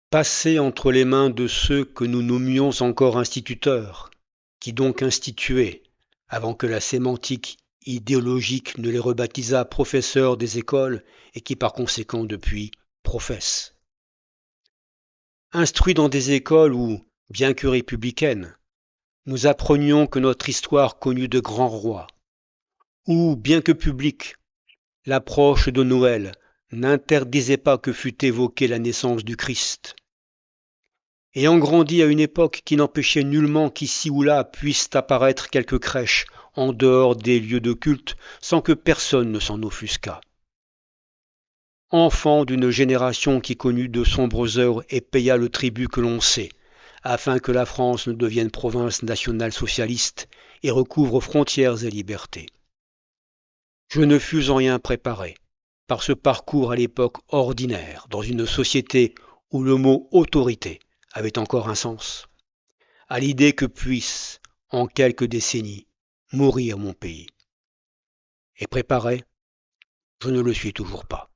passé entre les mains de ceux que nous nommions encore instituteurs, qui donc instituaient, avant que la sémantique idéologique ne les rebaptisât professeurs des écoles et qui par conséquent depuis professent. Instruits dans des écoles où, bien que républicaines, nous apprenions que notre histoire connut de grands rois, où, bien que publique, l'approche de Noël n'interdisait pas que fût évoquée la naissance du Christ. Ayant grandi à une époque qui n'empêchait nullement qu'ici ou là puissent apparaître quelques crèches en dehors des lieux de culte sans que personne ne s'en offusquât. Enfant d'une génération qui connut de sombres heures et paya le tribut que l'on sait, afin que la France ne devienne province nationale socialiste et recouvre frontières et libertés. Je ne fus en rien préparé, par ce parcours à l'époque ordinaire, dans une société où le mot autorité avait encore un sens, à l'idée que puisse, en quelques décennies, mourir mon pays. Et préparé, je ne le suis toujours pas.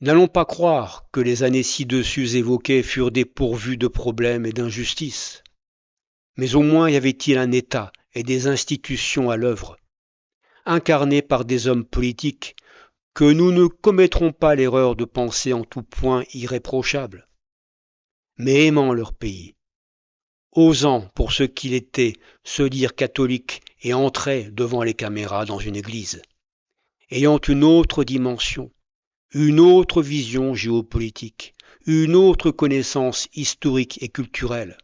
N'allons pas croire que les années ci-dessus évoquées furent dépourvues de problèmes et d'injustices. Mais au moins y avait-il un État et des institutions à l'œuvre, incarnés par des hommes politiques, que nous ne commettrons pas l'erreur de penser en tout point irréprochables, mais aimant leur pays, osant, pour ce qu'il était, se dire catholique et entrer devant les caméras dans une église, ayant une autre dimension, une autre vision géopolitique, une autre connaissance historique et culturelle,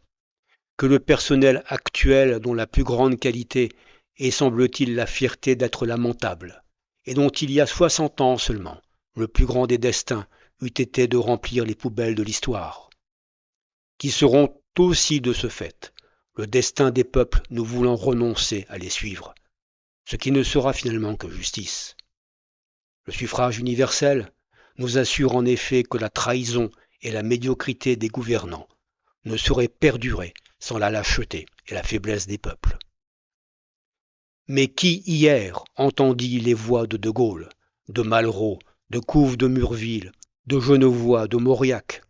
que le personnel actuel dont la plus grande qualité est semble-t-il la fierté d'être lamentable, et dont il y a 60 ans seulement, le plus grand des destins eût été de remplir les poubelles de l'histoire, qui seront aussi de ce fait le destin des peuples nous voulant renoncer à les suivre, ce qui ne sera finalement que justice. Le suffrage universel nous assure en effet que la trahison et la médiocrité des gouvernants ne sauraient perdurer sans la lâcheté et la faiblesse des peuples. Mais qui hier entendit les voix de Gaulle, de Malraux, de Couve de Murville, de Genevois, de Mauriac?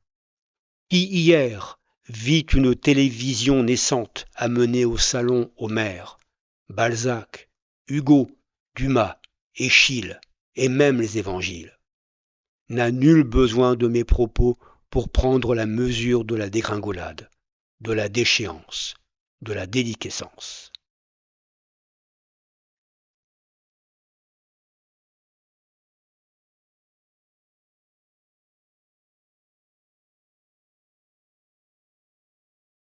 Qui hier vit une télévision naissante amener au salon Homère, Balzac, Hugo, Dumas, Eschyle et même les évangiles? N'a nul besoin de mes propos pour prendre la mesure de la dégringolade, de la déchéance, de la déliquescence.